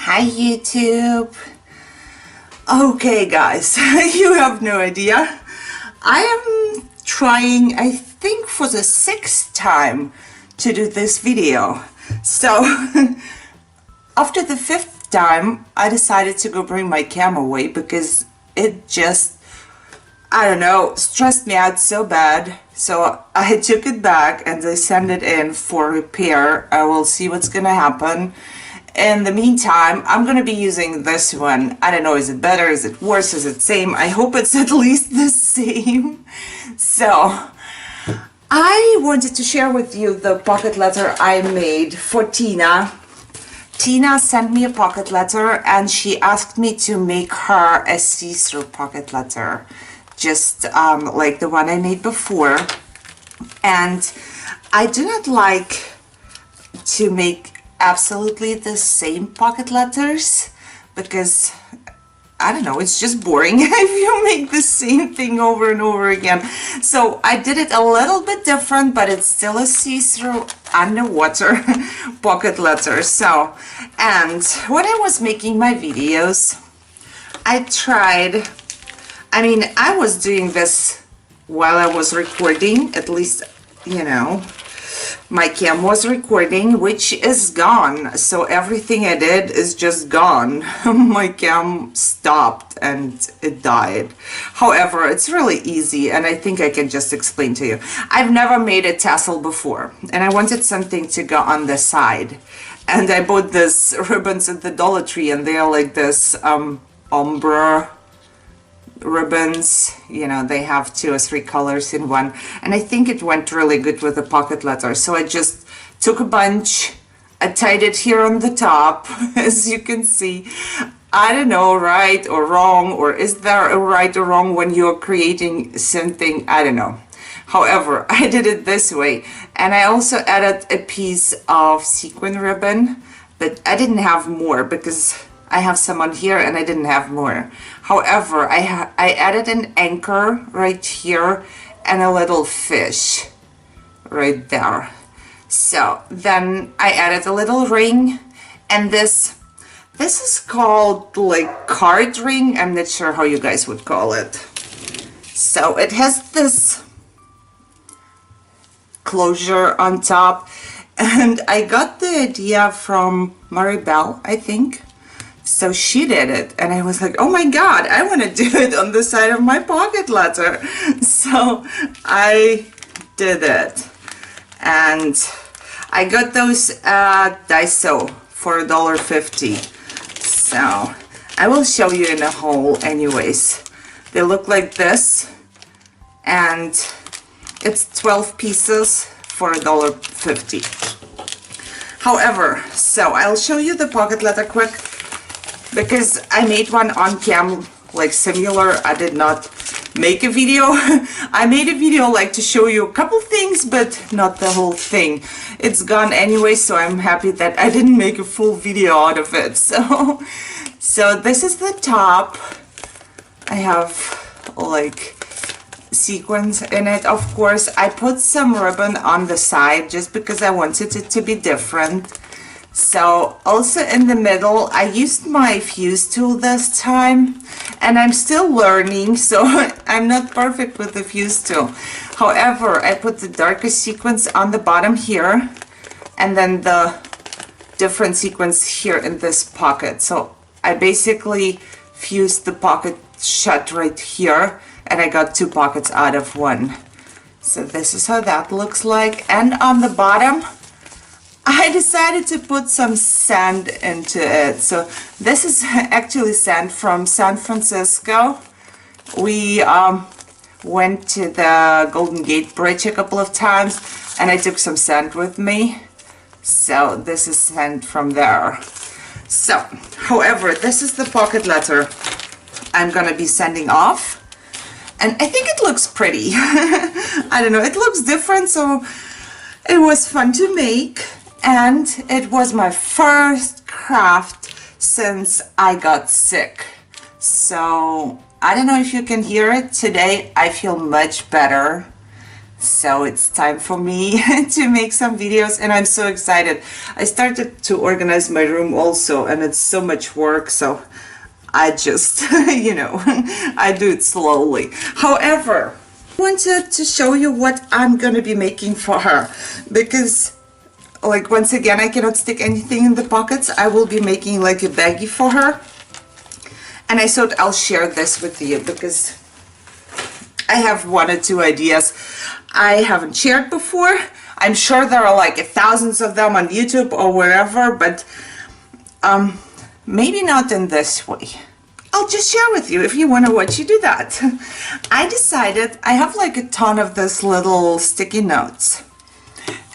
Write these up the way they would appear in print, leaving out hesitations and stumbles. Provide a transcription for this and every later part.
Hi YouTube. Okay guys, you have no idea. I am trying, I think for the 6th time to do this video. So after the 5th time I decided to go bring my camera away because it just, I don't know, stressed me out so bad. So I took it back and I sent it in for repair. I will see what's gonna happen. In the meantime, I'm gonna be using this one. I don't know, is it better, is it worse, is it same? I hope it's at least the same. So I wanted to share with you the pocket letter I made for Tina. Tina sent me a pocket letter and she asked me to make her a see-through pocket letter, just like the one I made before. And I do not like to make absolutely the same pocket letters because I don't know, it's just boring if you make the same thing over and over again. So I did it a little bit different, but it's still a see-through underwater pocket letter. So, and when I was making my videos, I tried, I was doing this while I was recording, at least, you know, my cam was recording, which is gone. So everything I did is just gone. My cam stopped and it died. However, it's really easy and I think I can just explain to you. I've never made a tassel before and I wanted something to go on the side. And I bought these ribbons at the Dollar Tree and they are like this ombre ribbons, you know, they have 2 or 3 colors in one, and I think it went really good with the pocket letter. So I just took a bunch, I tied it here on the top, as you can see. I don't know, right or wrong, or is there a right or wrong when you're creating something, I don't know. However, I did it this way, and I also added a piece of sequin ribbon, but I didn't have more because I have some on here and I didn't have more. However, I added an anchor right here and a little fish right there. So then I added a little ring, and this is called like card ring. I'm not sure how you guys would call it. So it has this closure on top, and I got the idea from Maribel, I think. So she did it and I was like, oh my god, I want to do it on the side of my pocket letter. So I did it and I got those at Daiso for $1.50. So I will show you in a haul anyways. They look like this and it's 12 pieces for $1.50. However, so I'll show you the pocket letter quick, because I made one on cam, like similar. I did not make a video. I made a video like to show you a couple things, but not the whole thing. It's gone anyway, so I'm happy that I didn't make a full video out of it. So this is the top. I have like sequins in it. Of course, I put some ribbon on the side just because I wanted it to be different. So also in the middle, I used my fuse tool this time, and I'm still learning, so I'm not perfect with the fuse tool. However, I put the darker sequins on the bottom here, and then the different sequins here in this pocket. So I basically fused the pocket shut right here, and I got 2 pockets out of one. So this is how that looks like. And on the bottom, I decided to put some sand into it. So this is actually sand from San Francisco. We went to the Golden Gate Bridge a couple of times and I took some sand with me. So this is sand from there. So, however, this is the pocket letter I'm gonna be sending off. And I think it looks pretty. I don't know, it looks different, so it was fun to make. And it was my first craft since I got sick. So I don't know if you can hear it. Today I feel much better. So it's time for me to make some videos, and I'm so excited. I started to organize my room also, and it's so much work, so I just, you know, I do it slowly. However, I wanted to show you what I'm gonna be making for her, because like once again, I cannot stick anything in the pockets. I will be making like a baggie for her, and I thought I'll share this with you because I have 1 or 2 ideas I haven't shared before. I'm sure there are like thousands of them on YouTube or wherever, but maybe not in this way. I'll just share with you if you want to watch you do that. I decided I have like a ton of this little sticky notes,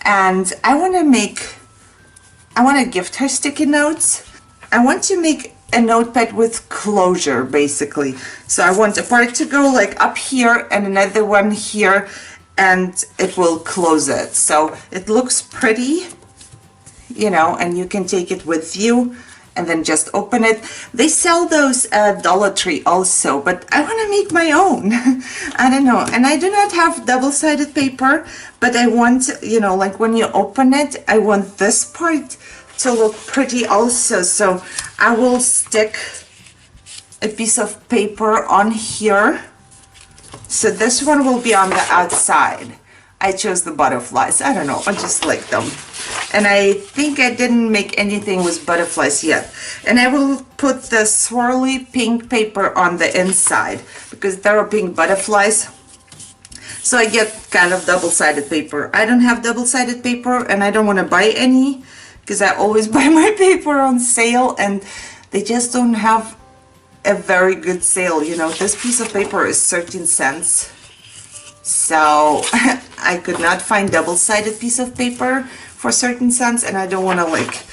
and I want to gift her sticky notes. I want to make a notepad with closure, basically. So I want a part to go like up here and another one here, and it will close it. So it looks pretty, you know, and you can take it with you and then just open it. They sell those at Dollar Tree also, but I want to make my own. I don't know. And I do not have double-sided paper, but I want, you know, like when you open it, I want this part to look pretty also. So I will stick a piece of paper on here. So this one will be on the outside. I chose the butterflies. I don't know, I just like them. And I think I didn't make anything with butterflies yet. And I will put the swirly pink paper on the inside because there are pink butterflies. So I get kind of double-sided paper. I don't have double-sided paper, and I don't want to buy any because I always buy my paper on sale, and they just don't have a very good sale. You know, this piece of paper is 13 cents. So I could not find double-sided piece of paper for 13 cents, and I don't want to like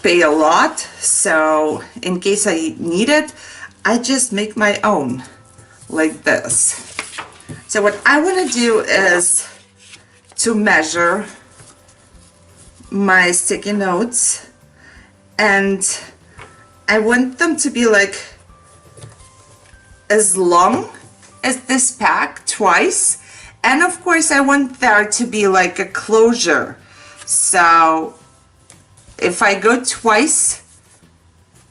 pay a lot. So in case I need it, I just make my own like this. So what I want to do is to measure my sticky notes, and I want them to be like as long as this pack twice, and of course I want there to be like a closure. So if I go twice,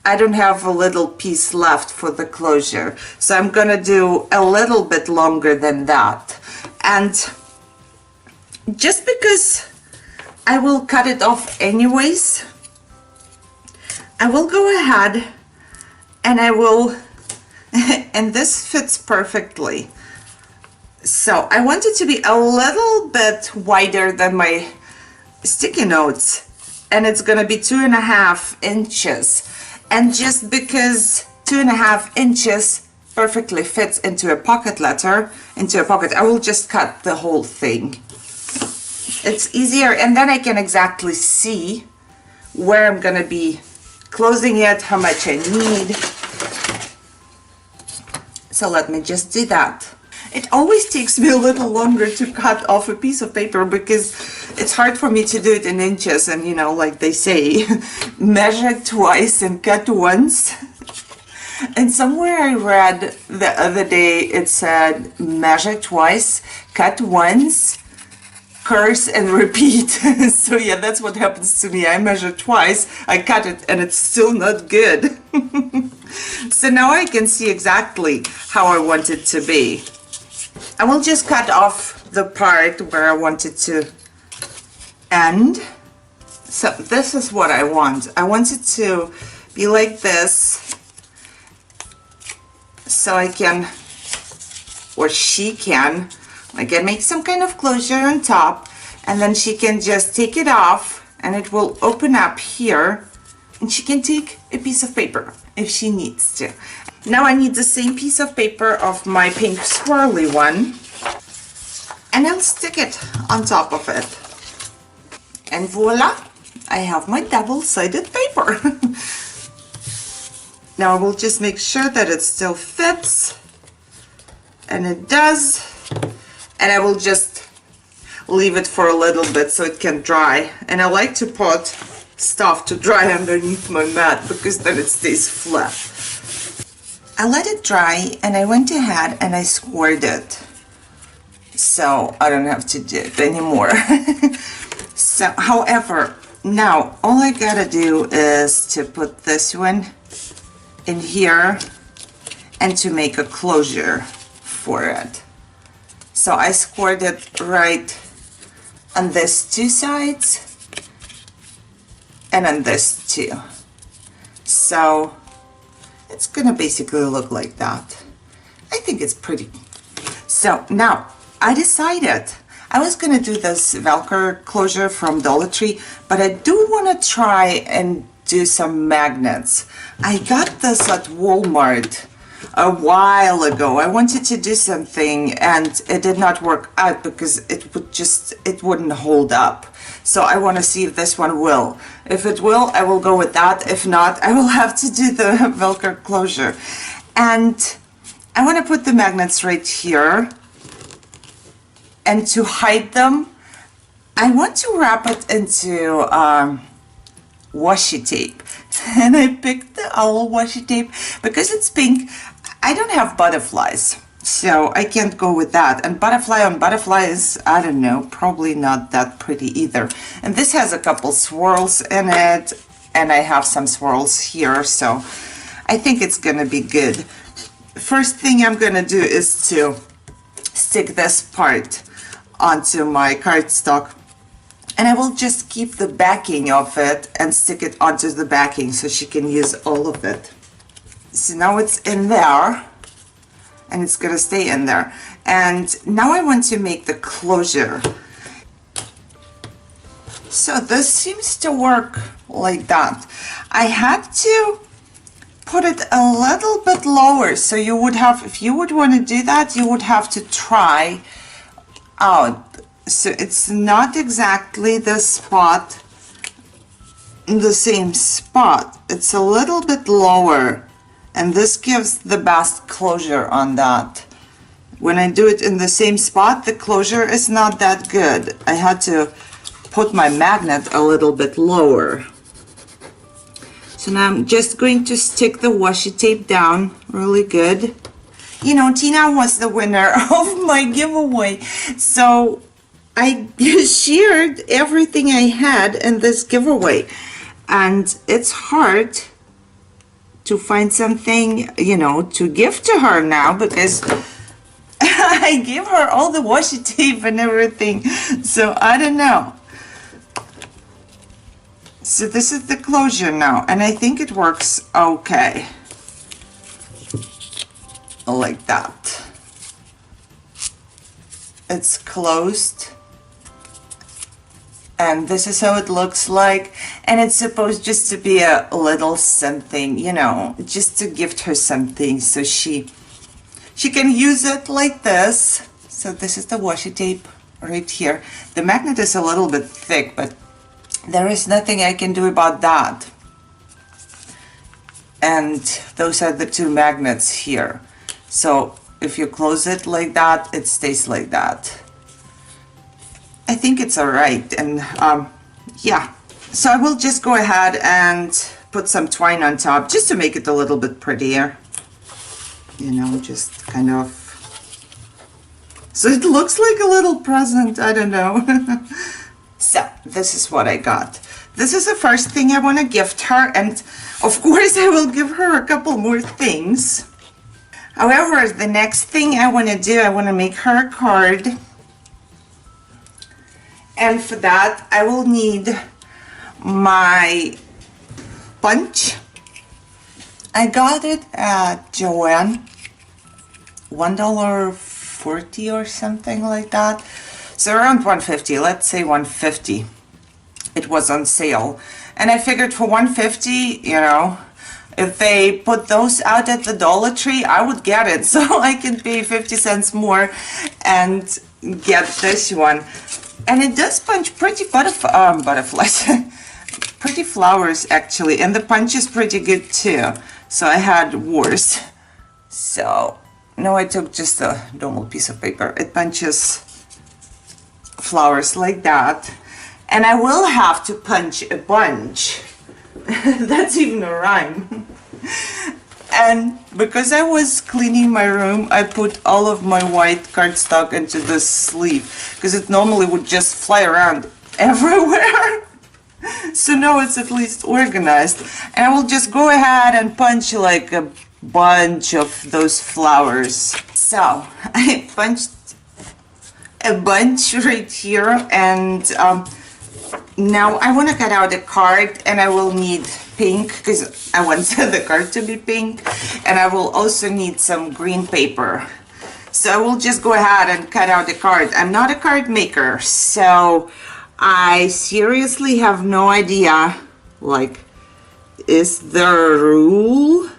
I don't have a little piece left for the closure, so I'm gonna do a little bit longer than that. And just because I will cut it off anyways, I will go ahead and I will and this fits perfectly. So I want it to be a little bit wider than my sticky notes, and it's gonna be 2.5 inches. And just because 2.5 inches perfectly fits into a pocket letter, into a pocket, I will just cut the whole thing. It's easier, and then I can exactly see where I'm gonna be closing it, how much I need. So let me just do that. It always takes me a little longer to cut off a piece of paper because it's hard for me to do it in inches, and you know, like they say, measure twice and cut once. And somewhere I read the other day it said measure twice, cut once, curse and repeat. So yeah, that's what happens to me. I measure twice, I cut it, and it's still not good. So now I can see exactly how I want it to be. I will just cut off the part where I want it to end. So this is what I want. I want it to be like this, so I can, or she can, like make some kind of closure on top, and then she can just take it off and it will open up here, and she can take a piece of paper if she needs to. Now I need the same piece of paper of my pink swirly one, and I'll stick it on top of it. And voila, I have my double-sided paper. Now I will just make sure that it still fits, and it does, and I will just leave it for a little bit so it can dry. And I like to put stuff to dry underneath my mat because then it stays flat. I let it dry, and I went ahead and I squared it. so I don't have to do it anymore. So, however, now all I gotta do is to put this one in here and to make a closure for it. So I scored it right on this two sides and on this too. So it's gonna basically look like that. I think it's pretty. So now I decided I was gonna do this velcro closure from Dollar Tree, but I do wanna try and do some magnets. I got this at Walmart a while ago. I wanted to do something and it did not work out because it wouldn't hold up. So I want to see if this one will. If it will, I will go with that. If not, I will have to do the velcro closure. And I want to put the magnets right here. And to hide them, I want to wrap it into washi tape. And I picked the owl washi tape because it's pink. I don't have butterflies, so I can't go with that. And butterfly on butterfly is, I don't know, probably not that pretty either. And this has a couple swirls in it, and I have some swirls here, so I think it's gonna be good. First thing I'm gonna do is to stick this part onto my cardstock, and I will just keep the backing of it and stick it onto the backing so she can use all of it. So now it's in there and it's gonna stay in there. And now I want to make the closure. So this seems to work like that. I had to put it a little bit lower, so you would have, if you would want to do that, you would have to try out. So it's not exactly the spot, the same spot. It's a little bit lower, and this gives the best closure on that. When I do it in the same spot, the closure is not that good. I had to put my magnet a little bit lower. So now I'm just going to stick the washi tape down really good. You know, Tina was the winner of my giveaway, so I shared everything I had in this giveaway, and it's hard to find something, you know, to give to her now because I gave her all the washi tape and everything, so I don't know. So this is the closure now, and I think it works okay. Like that. It's closed. And this is how it looks like. And it's supposed just to be a little something, you know, just to gift her something so she can use it like this. So this is the washi tape right here. The magnet is a little bit thick, but there is nothing I can do about that. And those are the two magnets here. So if you close it like that, it stays like that. I think it's all right. And yeah, so I will just go ahead and put some twine on top just to make it a little bit prettier. You know, just kind of, so it looks like a little present, I don't know. So this is what I got. This is the first thing I want to gift her, and of course I will give her a couple more things. However, the next thing I want to do, I want to make her a card. And for that, I will need my punch. I got it at Joann, $1.40 or something like that. So around $1.50, let's say $1.50. It was on sale. And I figured for $1.50, you know, if they put those out at the Dollar Tree, I would get it. So I can pay 50 cents more and get this one. And it does punch pretty butterflies, pretty flowers actually. And the punch is pretty good too. So I had worse. So no, I took just a normal piece of paper. It punches flowers like that. And I will have to punch a bunch. That's even a rhyme. And because I was cleaning my room, I put all of my white cardstock into this sleeve because it normally would just fly around everywhere. So now it's at least organized. And I will just go ahead and punch like a bunch of those flowers. So I punched a bunch right here, and now I want to cut out a card, and I will need pink because I want the card to be pink, and I will also need some green paper. So I will just go ahead and cut out the card. I'm not a card maker, so I seriously have no idea, like, is there a rule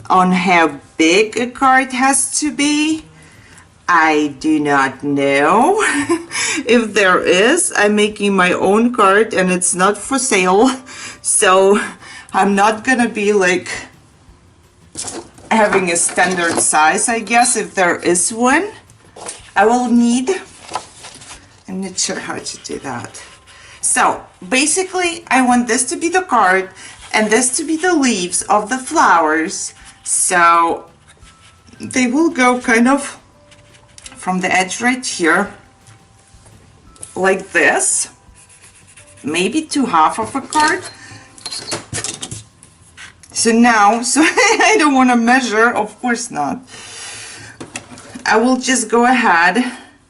on how big a card has to be? I do not know. If there is, I'm making my own card and it's not for sale, so I'm not gonna be like having a standard size, I guess, if there is one. I will need, I'm not sure how to do that. So basically I want this to be the card and this to be the leaves of the flowers, so they will go kind of from the edge right here, like this, maybe to half of a card. So now, so I don't want to measure, of course not. I will just go ahead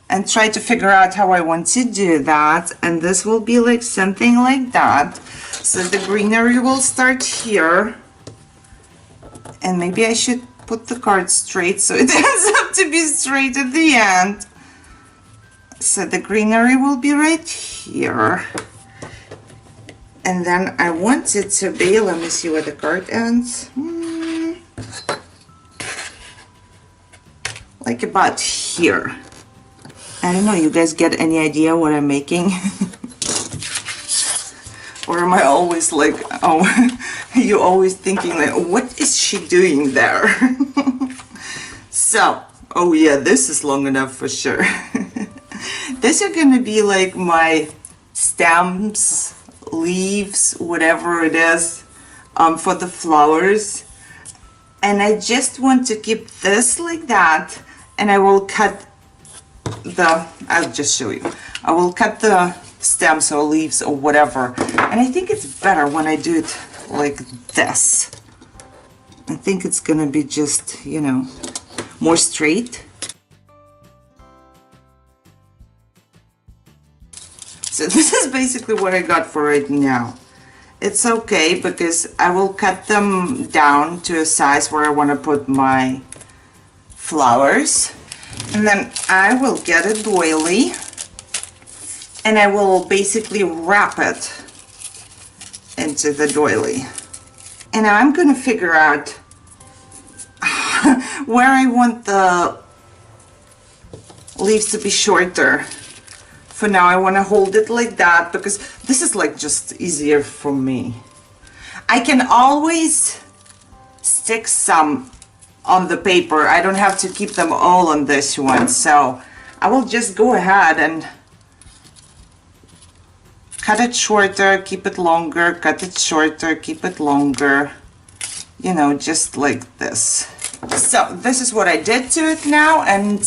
and try to figure out how I want to do that, and this will be like something like that. So the greenery will start here, and maybe I should put the card straight so it ends up to be straight at the end. So the greenery will be right here, and then I want it to be, let me see where the card ends, like about here. I don't know, you guys get any idea what I'm making? Or am I always like, oh, you always thinking like, what is she doing there? So, oh yeah, this is long enough for sure. These are gonna be like my stems, leaves, whatever it is, for the flowers. And I just want to keep this like that, and I will cut the, I'll just show you. I will cut the stems or leaves or whatever, and I think it's better when I do it like this. I think it's gonna be just, you know, more straight. So this is basically what I got for right now. It's okay because I will cut them down to a size where I want to put my flowers, and then I will get a doily and I will basically wrap it into the doily. And now I'm going to figure out where I want the leaves to be shorter. For now I want to hold it like that because this is like just easier for me. I can always stick some on the paper. I don't have to keep them all on this one, so I will just go ahead and cut it shorter, keep it longer, cut it shorter, keep it longer, you know, just like this. So this is what I did to it now, and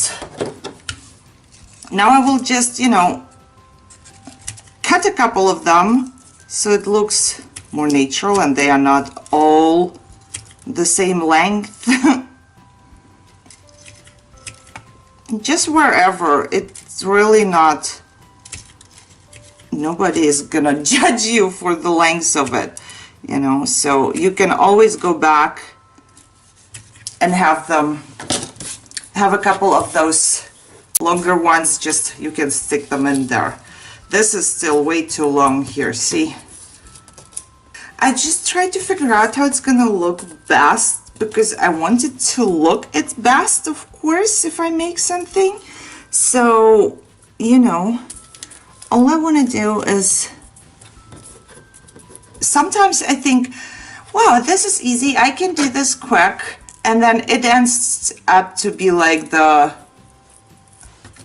now I will just, you know, cut a couple of them so it looks more natural and they are not all the same length. Just wherever, it's really not, nobody is gonna judge you for the lengths of it, you know, so you can always go back and have a couple of those longer ones, just you can stick them in there. This is still way too long here, see? I just tried to figure out how it's gonna look best because I want it to look its best, of course, if I make something. So, you know, all I want to do is, sometimes I think, wow, this is easy, I can do this quick, and then it ends up to be like the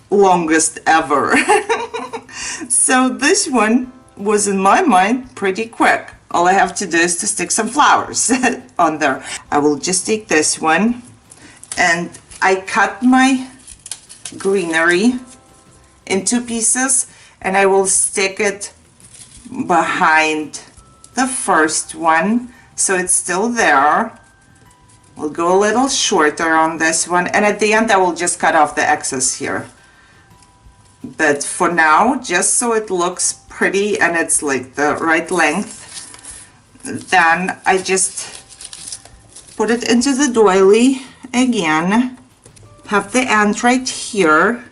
longest ever. So this one was in my mind pretty quick. all I have to do is to stick some flowers on there. I will just take this one, and I cut my greenery in 2 pieces, and I will stick it behind the first one so it's still there. We'll go a little shorter on this one, and at the end I will just cut off the excess here. But for now, just so it looks pretty and it's like the right length, then I just put it into the doily again, have the end right here,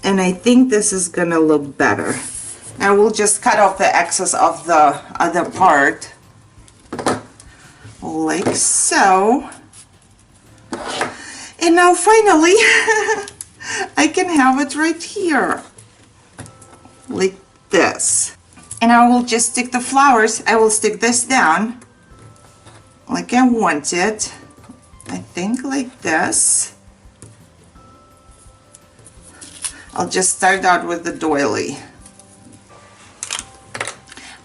and I think this is gonna look better. Now we'll just cut off the excess of the other part, like so. And now finally, I can have it right here, like this. And I will just stick the flowers. I will stick this down like I want it. I think like this. I'll just start out with the doily.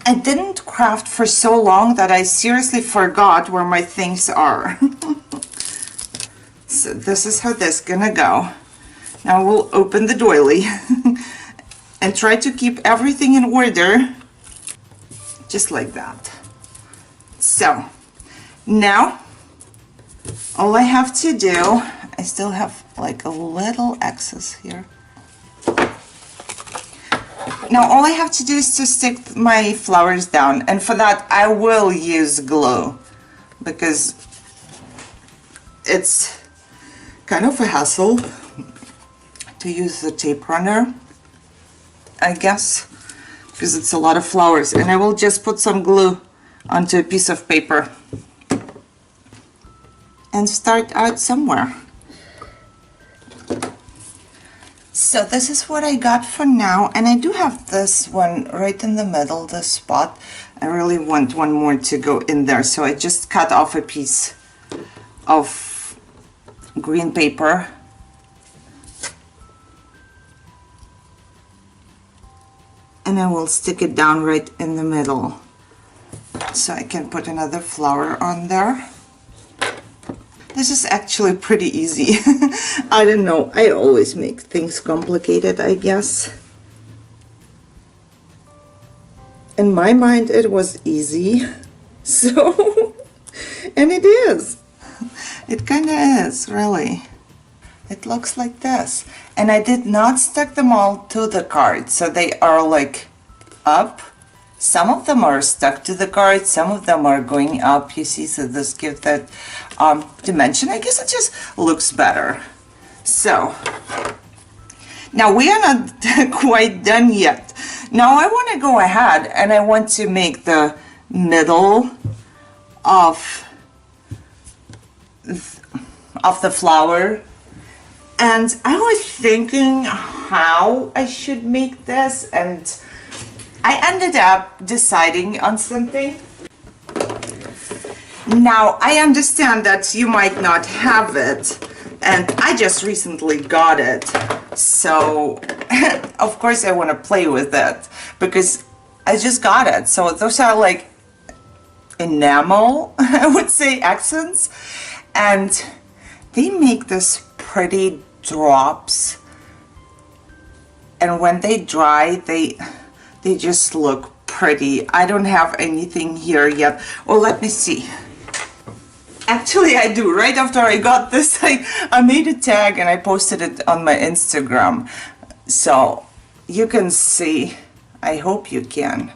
I didn't craft for so long that I seriously forgot where my things are. So this is how this is gonna go. Now we'll open the doily and try to keep everything in order, just like that. So now all I have to do, I still have like a little excess here. Now all I have to do is to stick my flowers down, and for that I will use glue because it's kind of a hassle to use the tape runner, I guess, because it's a lot of flowers. And I will just put some glue onto a piece of paper and start out somewhere. So this is what I got for now, and I do have this one right in the middle, this spot. I really want one more to go in there, so I just cut off a piece of green paper, and I will stick it down right in the middle so I can put another flower on there. This is actually pretty easy. I don't know, I always make things complicated, I guess. In my mind it was easy, so and it is. It kind of is, really. It looks like this. And I did not stick them all to the card, so they are like up. Some of them are stuck to the card, some of them are going up, you see, so this gives that dimension. I guess it just looks better. So, now we are not quite done yet. Now I want to go ahead and I want to make the middle of the flower, and I was thinking how I should make this, and I ended up deciding on something. Now I understand that you might not have it, and I just recently got it, so of course I want to play with it because I just got it. So those are like enamel, I would say, accents, and they make this pretty drops, and when they dry they just look pretty. I don't have anything here yet. Well, let me see. Actually I do. Right after I got this, I made a tag and I posted it on my Instagram, so you can see. I hope you can.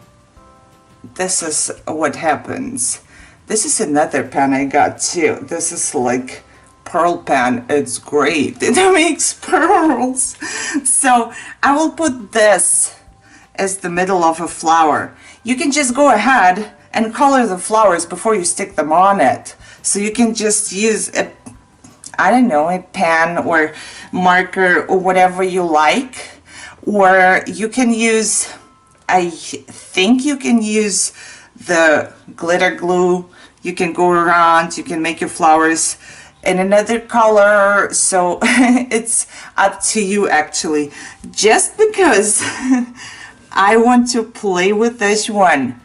This is what happens. This is another pen I got too. This is like pearl pen. It's great. It makes pearls. So I will put this as the middle of a flower. You can just go ahead and color the flowers before you stick them on it. So you can just use a, I don't know, a pen or marker or whatever you like. Or you can use, I think you can use the glitter glue. You can go around, you can make your flowers in another color, so it's up to you actually. Just because I want to play with this one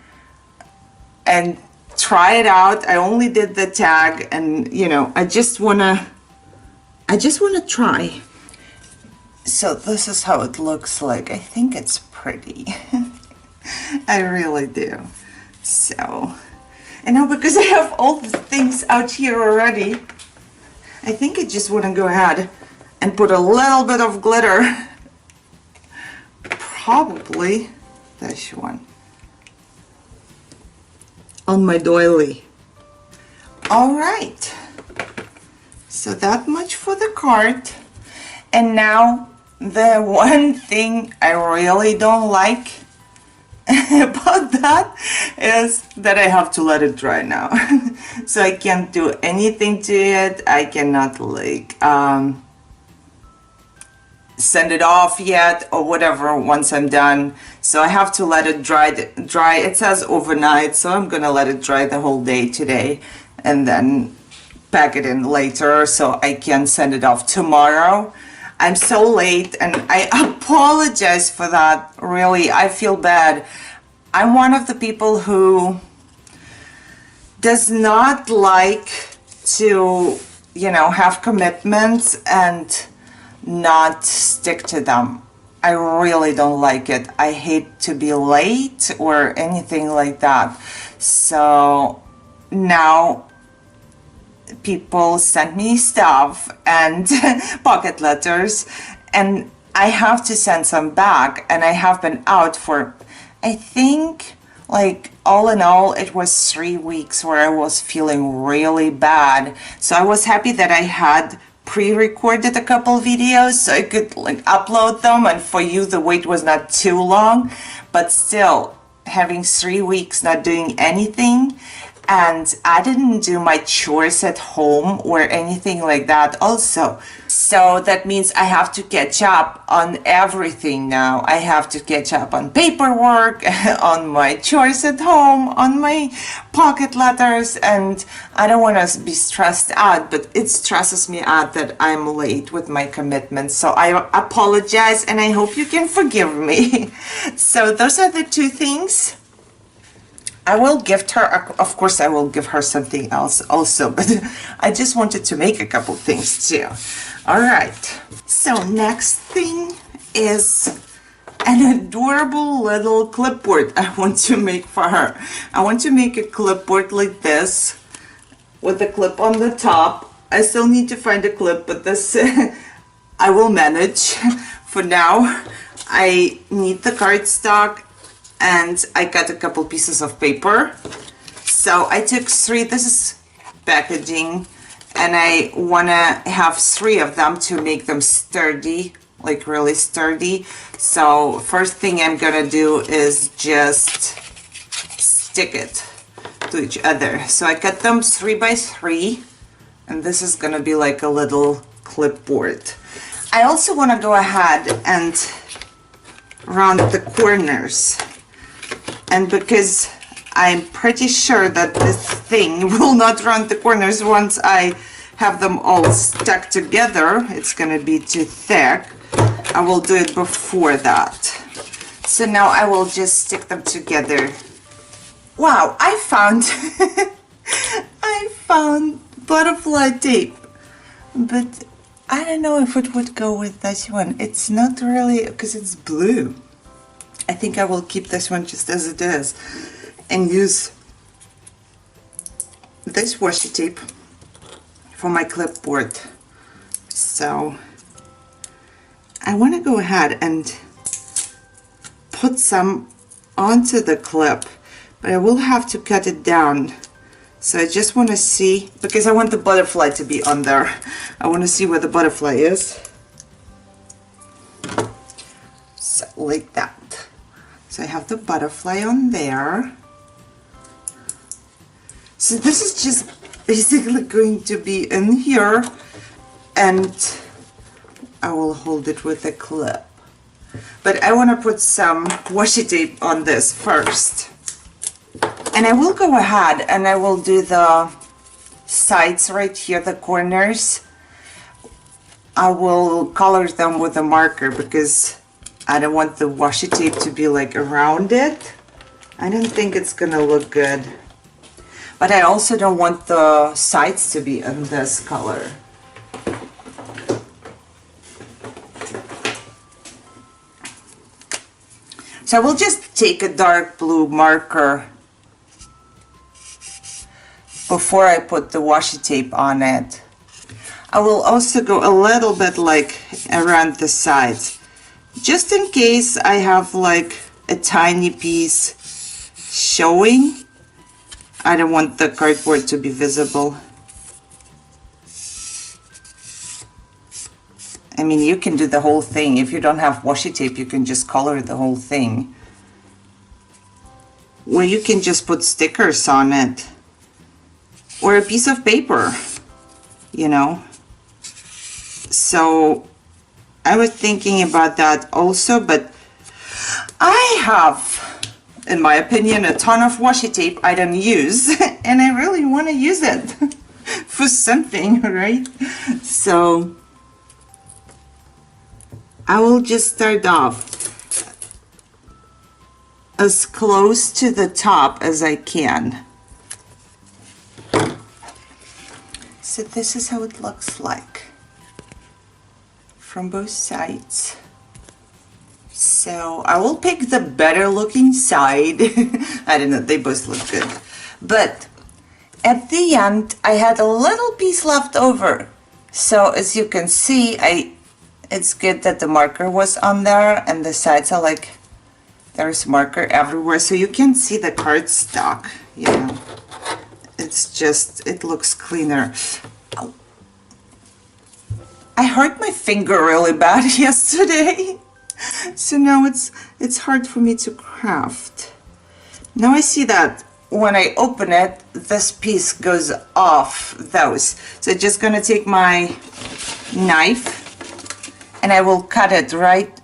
and try it out. I only did the tag, and you know, I just wanna try. So this is how it looks like. I think it's pretty. I really do. So, and now because I have all the things out here already, I think I just want to go ahead and put a little bit of glitter. Probably this one on my doily. All right, so that much for the card. And now the one thing I really don't like about that is that I have to let it dry now. So I can't do anything to it. I cannot like send it off yet or whatever once I'm done. So I have to let it dry. It says overnight, so I'm gonna let it dry the whole day today and then pack it in later so I can send it off tomorrow. I'm so late and I apologize for that. Really, I feel bad. I'm one of the people who does not like to, you know, have commitments and not stick to them. I really don't like it. I hate to be late or anything like that. So now people send me stuff and pocket letters, and I have to send some back, and I have been out for, I think, like all in all it was 3 weeks where I was feeling really bad. So I was happy that I had pre-recorded a couple videos so I could like upload them, and for you the wait was not too long, but still having 3 weeks not doing anything. And I didn't do my chores at home or anything like that also. So that means I have to catch up on everything now. I have to catch up on paperwork, on my chores at home, on my pocket letters, and I don't want to be stressed out, but it stresses me out that I'm late with my commitments. So I apologize and I hope you can forgive me. So those are the two things. I will gift her, of course I will give her something else also, but I just wanted to make a couple things too. All right, so next thing is an adorable little clipboard I want to make for her. I want to make a clipboard like this with a clip on the top. I still need to find a clip, but this I will manage. For now, I need the cardstock, and I cut a couple pieces of paper. So I took 3, this is packaging, and I wanna have 3 of them to make them sturdy, like really sturdy. So first thing I'm gonna do is just stick it to each other. So I cut them 3 by 3, and this is gonna be like a little clipboard. I also wanna go ahead and round the corners. And because I'm pretty sure that this thing will not round the corners once I have them all stuck together, it's gonna be too thick. I will do it before that. So now I will just stick them together. Wow, I found I found butterfly tape, but I don't know if it would go with this one. It's not really, because it's blue. I think I will keep this one just as it is and use this washi tape for my clipboard. So I want to go ahead and put some onto the clip, but I will have to cut it down. So I just want to see, because I want the butterfly to be on there. I want to see where the butterfly is. So like that. So I have the butterfly on there. So this is just basically going to be in here, and I will hold it with a clip. But I want to put some washi tape on this first. And I will go ahead and I will do the sides right here, the corners. I will color them with a marker because I don't want the washi tape to be like around it. I don't think it's gonna look good. But I also don't want the sides to be in this color. So I will just take a dark blue marker before I put the washi tape on it. I will also go a little bit like around the sides, just in case I have like a tiny piece showing. I don't want the cardboard to be visible. I mean, you can do the whole thing. If you don't have washi tape, you can just color the whole thing. Or you can just put stickers on it. Or a piece of paper, you know. So I was thinking about that also, but I have, in my opinion, a ton of washi tape I don't use, and I really want to use it for something, right? So I will just start off as close to the top as I can. So this is how it looks like from both sides. So I will pick the better looking side. I don't know, they both look good. But at the end, I had a little piece left over. So as you can see, it's good that the marker was on there, and the sides are like, there's marker everywhere. So you can see the cardstock, you know. It's just, it looks cleaner. Ow. I hurt my finger really bad yesterday. So now it's hard for me to craft. Now I see that when I open it, this piece goes off those. So I'm just gonna take my knife and I will cut it right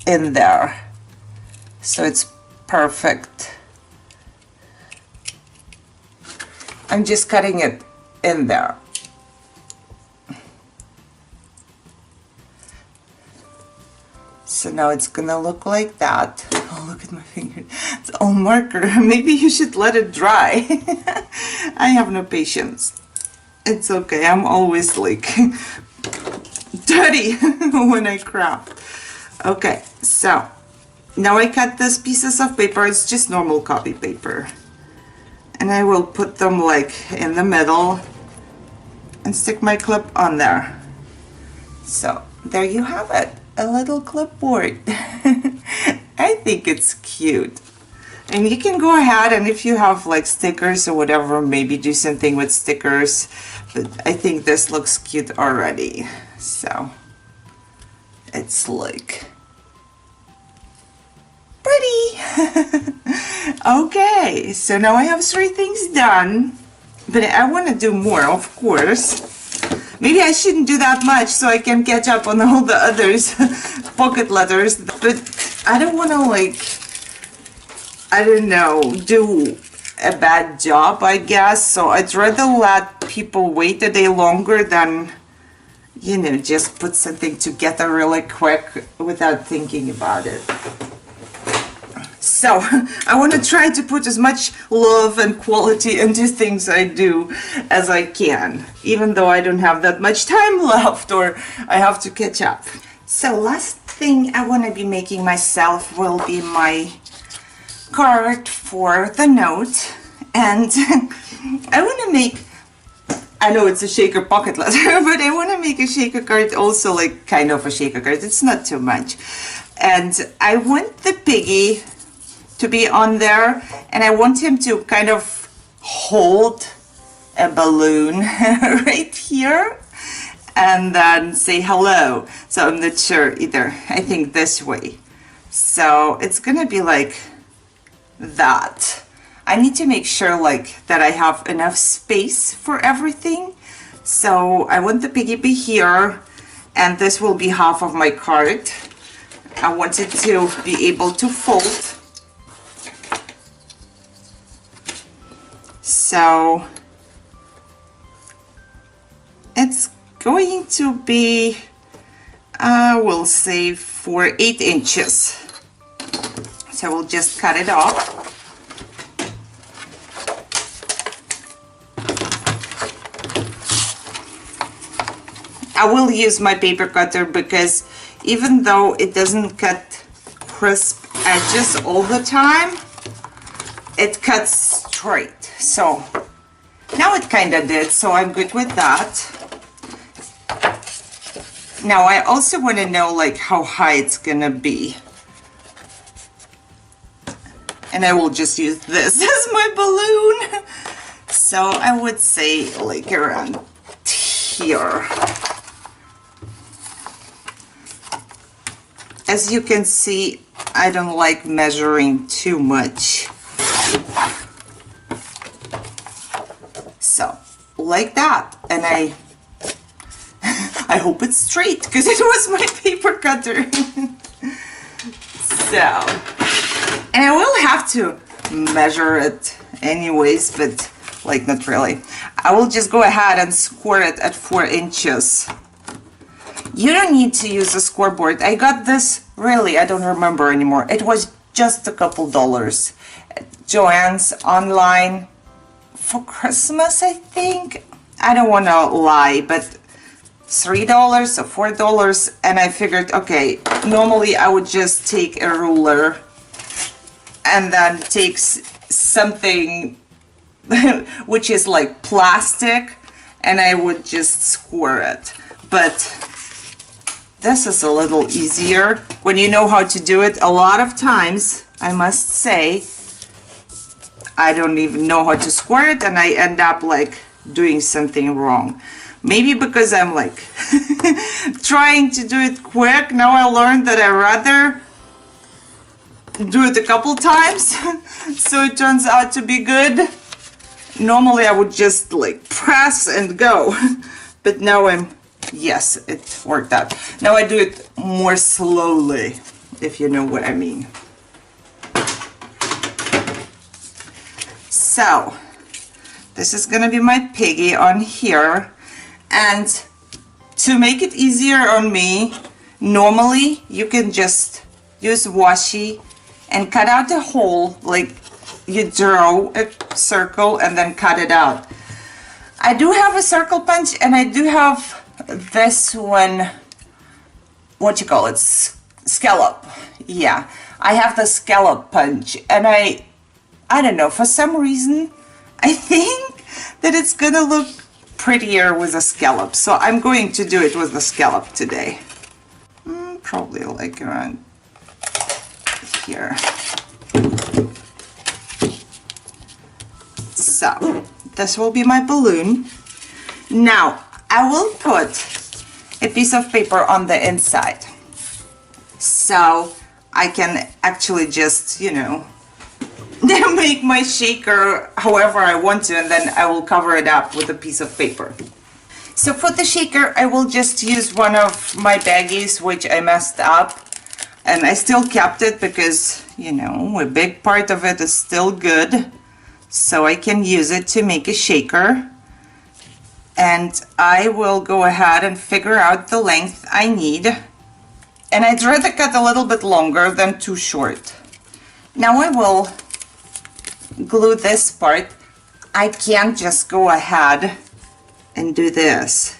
in there. So it's perfect. I'm just cutting it in there. So now it's gonna look like that. Oh, look at my finger. It's all marker. Maybe you should let it dry. I have no patience. It's okay. I'm always like dirty when I craft. Okay, so now I cut these pieces of paper. It's just normal copy paper. And I will put them like in the middle and stick my clip on there. So there you have it, a little clipboard. I think it's cute. And you can go ahead, and if you have like stickers or whatever, maybe do something with stickers. But I think this looks cute already. So it's like pretty. Okay, so now I have 3 things done, but I want to do more, of course. Maybe I shouldn't do that much so I can catch up on all the others, pocket letters, but I don't want to, like, I don't know, do a bad job, I guess. So I'd rather let people wait a day longer than, you know, just put something together really quick without thinking about it. So I want to try to put as much love and quality into things I do as I can, even though I don't have that much time left or I have to catch up. So last thing I want to be making myself will be my card for the note. And I want to make, I know it's a shaker pocket letter, but I want to make a shaker card also, like kind of a shaker card. It's not too much. And I want the piggy to be on there, and I want him to kind of hold a balloon right here and then say hello. So I'm not sure either. I think this way. So it's gonna be like that. I need to make sure like that I have enough space for everything. So I want the piggy be here, and this will be half of my card. I want it to be able to fold. So it's going to be, we'll say for 8 inches. So we'll just cut it off. I will use my paper cutter because even though it doesn't cut crisp edges all the time, it cuts straight. So now it kind of did, so I'm good with that. Now I also want to know like how high it's gonna be. And I will just use this as my balloon. So I would say like around here. As you can see, I don't like measuring too much. So, like that. And I hope it's straight, because it was my paper cutter. So, and I will have to measure it anyways, but like not really. I will just go ahead and score it at 4 inches. You don't need to use a scoreboard. I got this, really, I don't remember anymore. It was just a couple dollars at Joann's online for Christmas, I think. I don't want to lie, but $3 or $4, and I figured, okay, normally I would just take a ruler and then take something which is like plastic, and I would just score it. But this is a little easier when you know how to do it. A lot of times, I must say, I don't even know how to square it, and I end up like doing something wrong. Maybe because I'm like trying to do it quick. Now I learned that I rather do it a couple times so it turns out to be good. Normally I would just like press and go, but now yes, it worked out. Now I do it more slowly, if you know what I mean. So, this is gonna be my piggy on here, and to make it easier on me, normally you can just use washi and cut out a hole, like you draw a circle and then cut it out. I do have a circle punch, and I do have this one, what you call it, scallop. Yeah, I have the scallop punch, and I don't know, for some reason I think that it's gonna look prettier with a scallop, so I'm going to do it with the scallop today. Probably like around here. So this will be my balloon. Now I will put a piece of paper on the inside, so I can actually just, you know, make my shaker however I want to, and then I will cover it up with a piece of paper. So for the shaker, I will just use one of my baggies which I messed up, and I still kept it because, you know, a big part of it is still good, so I can use it to make a shaker. And I will go ahead and figure out the length I need, and I'd rather cut a little bit longer than too short. Now I will glue this part. I can't just go ahead and do this.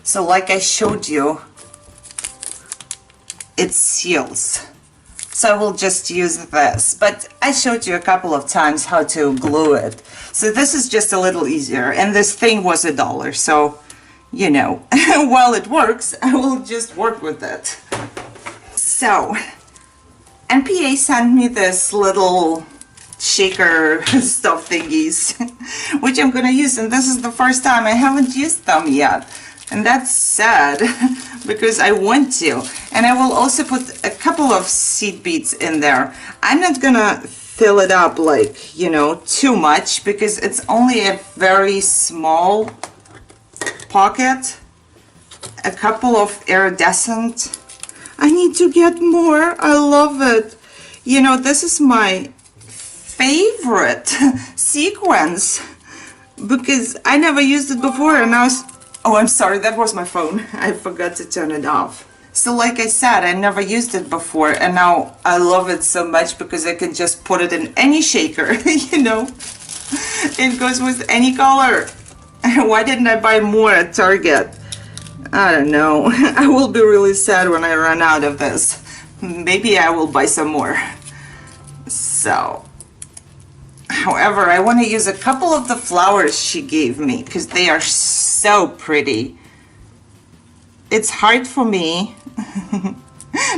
So like I showed you, it seals. So I will just use this, but I showed you a couple of times how to glue it. So this is just a little easier, and this thing was $1, so, you know, while it works, I will just work with it. So, NPA sent me this little shaker stuff thingies, which I'm gonna use, and this is the first time I haven't used them yet. And that's sad because I want to. And I will also put a couple of seed beads in there. I'm not gonna fill it up like, you know, too much, because it's only a very small pocket. A couple of iridescent. I need to get more. I love it. You know, this is my favorite sequence because I never used it before, and I was, oh, I'm sorry, that was my phone. I forgot to turn it off. So like I said, I never used it before, and now I love it so much because I can just put it in any shaker, you know. It goes with any color. Why didn't I buy more at Target? I don't know. I will be really sad when I run out of this. Maybe I will buy some more. So, however, I want to use a couple of the flowers she gave me because they are so pretty. It's hard for me.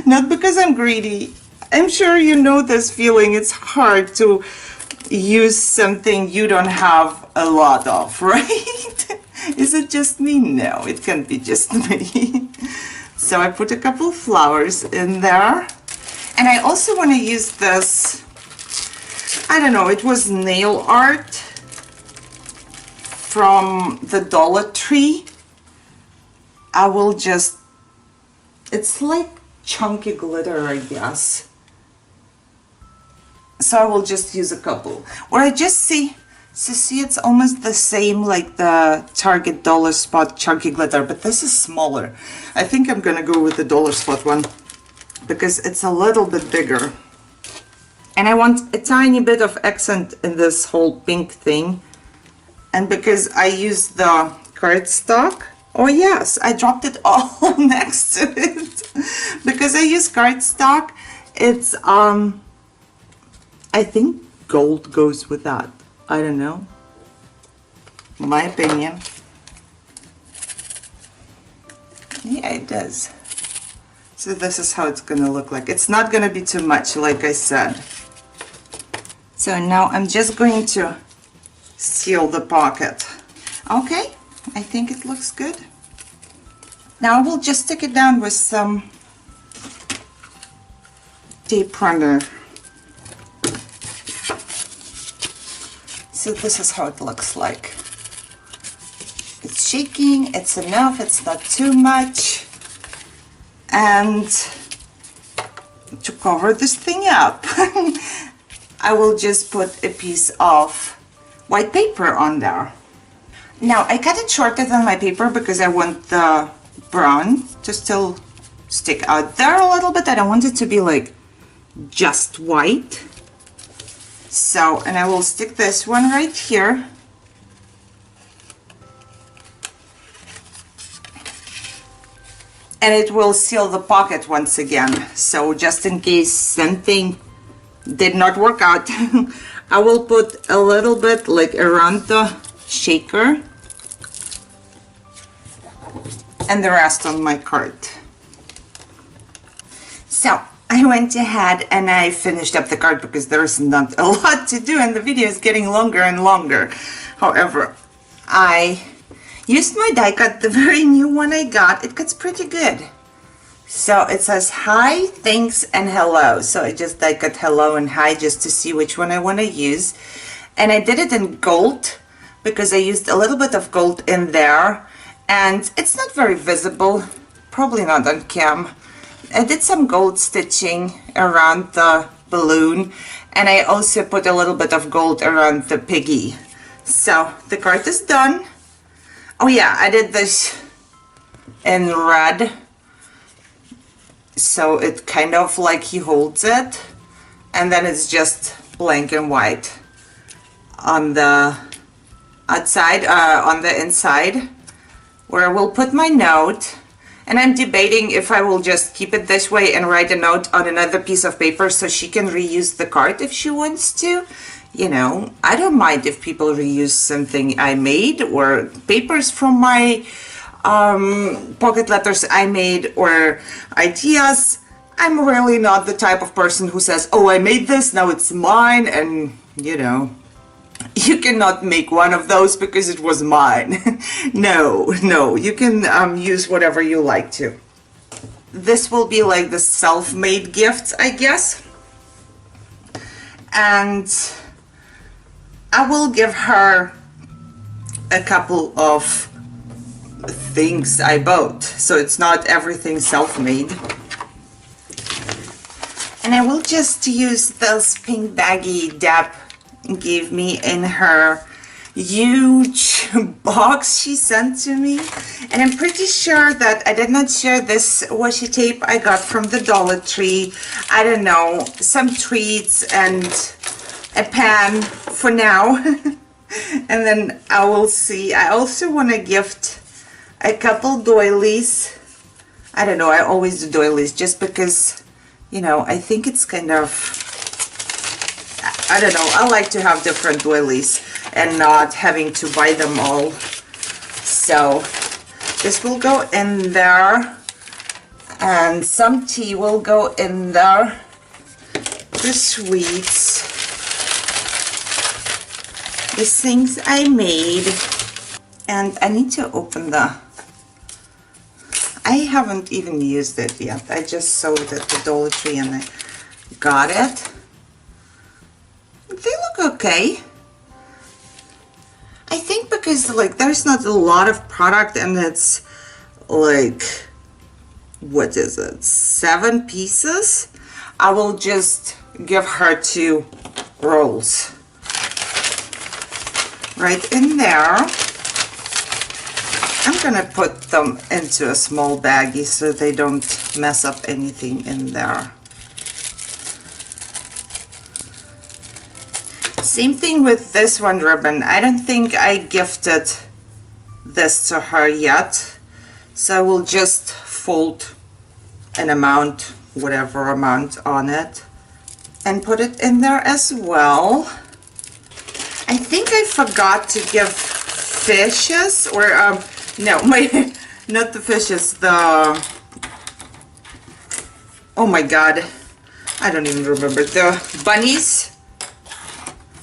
Not because I'm greedy. I'm sure you know this feeling. It's hard to use something you don't have a lot of, right? Is it just me? No, it can't be just me. So I put a couple flowers in there. And I also want to use this, I don't know, it was nail art from the Dollar Tree. I will just, it's like chunky glitter, I guess. So I will just use a couple. Or I just see, so see, it's almost the same like the Target Dollar Spot chunky glitter, but this is smaller. I think I'm gonna go with the Dollar Spot one because it's a little bit bigger. And I want a tiny bit of accent in this whole pink thing. And because I use the cardstock, oh yes, I dropped it all next to it. Because I use cardstock, it's, I think gold goes with that. I don't know. My opinion. Yeah, it does. So this is how it's gonna look like. It's not gonna be too much, like I said. So now I'm just going to seal the pocket. Okay, I think it looks good. Now we'll just stick it down with some tape runner. So this is how it looks like. It's shaking, it's enough, it's not too much. And to cover this thing up, I will just put a piece of white paper on there. Now I cut it shorter than my paper because I want the brown to still stick out there a little bit. I don't want it to be like just white. So, and I will stick this one right here. And it will seal the pocket once again. So just in case something did not work out, I will put a little bit like around the shaker and the rest on my card. So I went ahead and I finished up the card because there's not a lot to do and the video is getting longer and longer. However, I used my die cut, the very new one I got. It cuts pretty good. So it says hi, thanks, and hello. So I just die cut hello and hi just to see which one I want to use. And I did it in gold because I used a little bit of gold in there. And it's not very visible, probably not on cam. I did some gold stitching around the balloon. And I also put a little bit of gold around the piggy. So the card is done. Oh yeah, I did this in red, so it kind of like he holds it, and then it's just blank and white on the outside, on the inside, where I will put my note. And I'm debating if I will just keep it this way and write a note on another piece of paper so she can reuse the card if she wants to. You know, I don't mind if people reuse something I made or papers from my pocket letters I made or ideas. I'm really not the type of person who says, oh, I made this, now it's mine, and you know, you cannot make one of those because it was mine. No, you can use whatever you like to. This will be like the self-made gifts, I guess. And I will give her a couple of things I bought, so it's not everything self-made. And I will just use this pink baggie Deb gave me in her huge box she sent to me. And I'm pretty sure that I did not share this washi tape I got from the Dollar Tree. I don't know, some treats and a pan for now. And then I will see. I also want to gift a couple doilies. I don't know, I always do doilies just because, you know, I think it's kind of, I don't know, I like to have different doilies and not having to buy them all. So this will go in there, and some tea will go in there. The sweets, the things I made, and I need to open I haven't even used it yet. I just saw it at the Dollar Tree and I got it. They look okay. I think because like there's not a lot of product and it's like, what is it, 7 pieces? I will just give her 2 rolls right in there. I'm gonna put them into a small baggie so they don't mess up anything in there. Same thing with this one ribbon. I don't think I gifted this to her yet, so I will just fold an amount, whatever amount on it, and put it in there as well. I think I forgot to give fishes, or no, not the fishes, the, oh my god, I don't even remember, the bunnies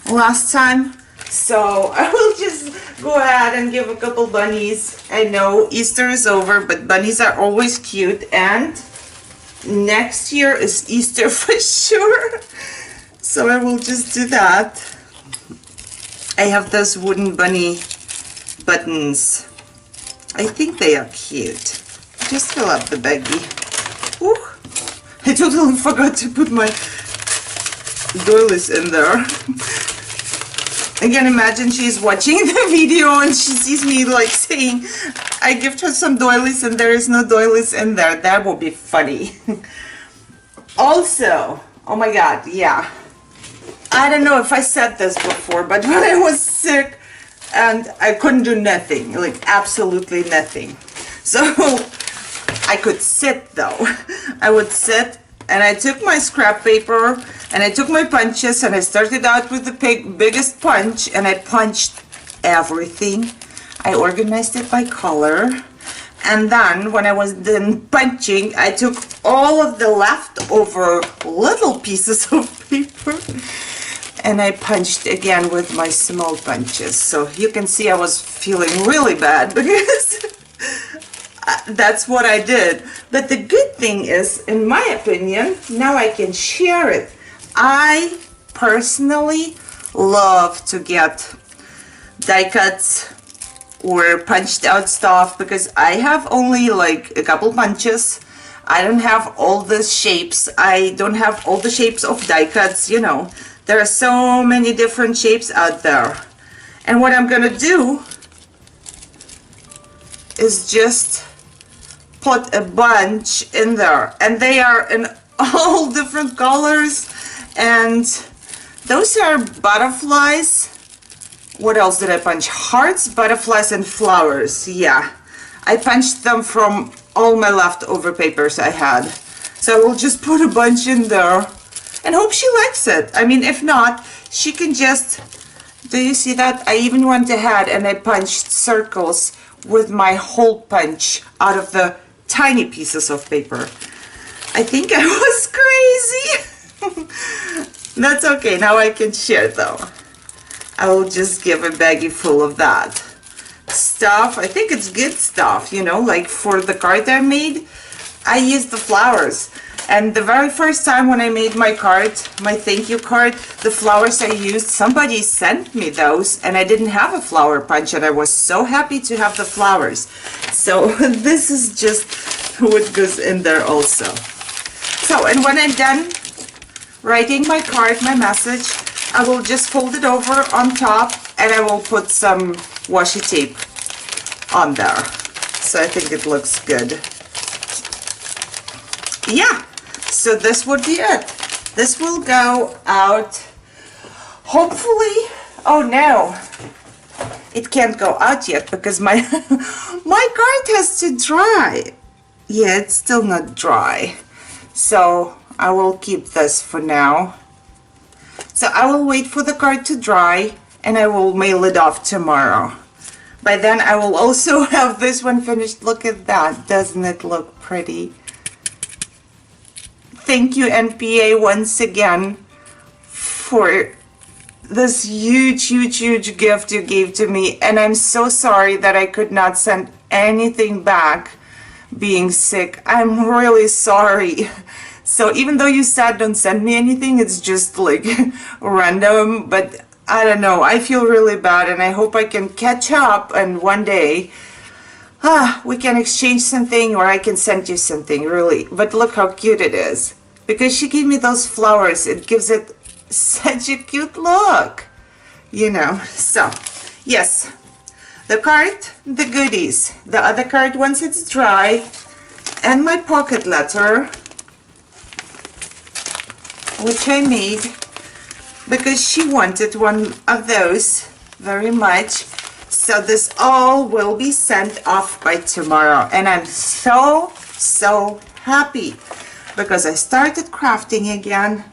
last time. So I will just go ahead and give a couple bunnies. I know Easter is over, but bunnies are always cute, and next year is Easter for sure. So I will just do that. I have those wooden bunny buttons. I think they are cute. Just fill up the baggie. Ooh, I totally forgot to put my doilies in there. I can imagine she's watching the video and she sees me like saying, I gift her some doilies and there is no doilies in there. That will be funny. Also, oh my god, yeah. I don't know if I said this before, but when I was sick, and I couldn't do nothing, like absolutely nothing. So I could sit though. I would sit, and I took my scrap paper and I took my punches and I started out with the biggest punch and I punched everything. I organized it by color, and then when I was done punching, I took all of the leftover little pieces of paper and I punched again with my small punches. So you can see I was feeling really bad because that's what I did. But the good thing is, in my opinion, now I can share it. I personally love to get die cuts or punched out stuff because I have only like a couple punches. I don't have all the shapes. I don't have all the shapes of die cuts, you know. There are so many different shapes out there. And what I'm gonna do is just put a bunch in there. And they are in all different colors. And those are butterflies. What else did I punch? Hearts, butterflies, and flowers. Yeah. I punched them from all my leftover papers I had. So I will just put a bunch in there and hope she likes it. I mean, if not, she can just, do you see that? I even went ahead and I punched circles with my hole punch out of the tiny pieces of paper. I think I was crazy. That's okay, now I can share though. I will just give a baggie full of that stuff. I think it's good stuff, you know, like for the card I made, I used the flowers. And the very first time when I made my card, my thank you card, the flowers I used, somebody sent me those and I didn't have a flower punch and I was so happy to have the flowers. So this is just what goes in there also. So, and when I'm done writing my card, my message, I will just fold it over on top and I will put some washi tape on there. So I think it looks good. Yeah, so this would be it. This will go out, hopefully. Oh no, it can't go out yet because my my card has to dry. Yeah, it's still not dry. So I will keep this for now. So I will wait for the card to dry and I will mail it off tomorrow. By then I will also have this one finished. Look at that. Doesn't it look pretty? Thank you, NPA, once again for this huge gift you gave to me. And I'm so sorry that I could not send anything back being sick. I'm really sorry. So even though you said don't send me anything, it's just like random, but I don't know, I feel really bad and I hope I can catch up and one day we can exchange something or I can send you something, really. But look how cute it is. Because she gave me those flowers, it gives it such a cute look, you know. So yes, the card, the goodies, the other card once it's dry, and my pocket letter, which I made because she wanted one of those very much. So this all will be sent off by tomorrow and I'm so happy because I started crafting again,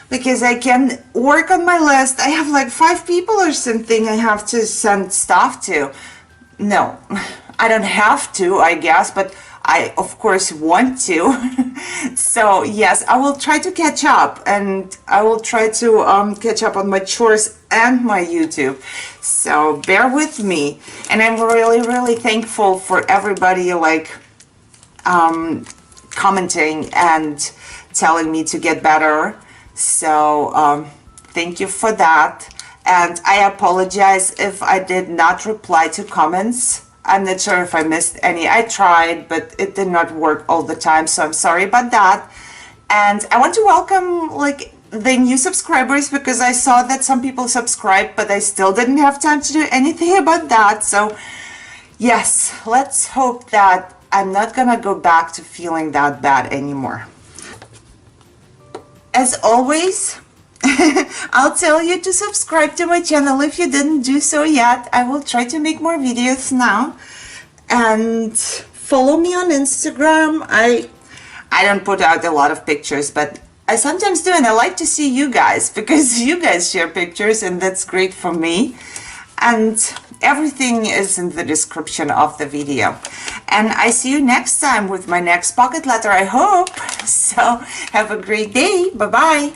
because I can work on my list. I have like 5 people or something I have to send stuff to. No, I don't have to, I guess, but I of course want to. So yes, I will try to catch up and I will try to catch up on my chores and my YouTube. So bear with me. And I'm really thankful for everybody like commenting and telling me to get better. So thank you for that. And I apologize if I did not reply to comments. I'm not sure if I missed any. I tried, but it did not work all the time, so I'm sorry about that. And I want to welcome like the new subscribers because I saw that some people subscribed, but I still didn't have time to do anything about that. So yes, let's hope that I'm not gonna go back to feeling that bad anymore. As always, I'll tell you to subscribe to my channel if you didn't do so yet. I will try to make more videos now. And follow me on Instagram. I don't put out a lot of pictures, but I sometimes do, and I like to see you guys because you guys share pictures and that's great for me. And everything is in the description of the video. And I see you next time with my next pocket letter, I hope. So have a great day. Bye-bye.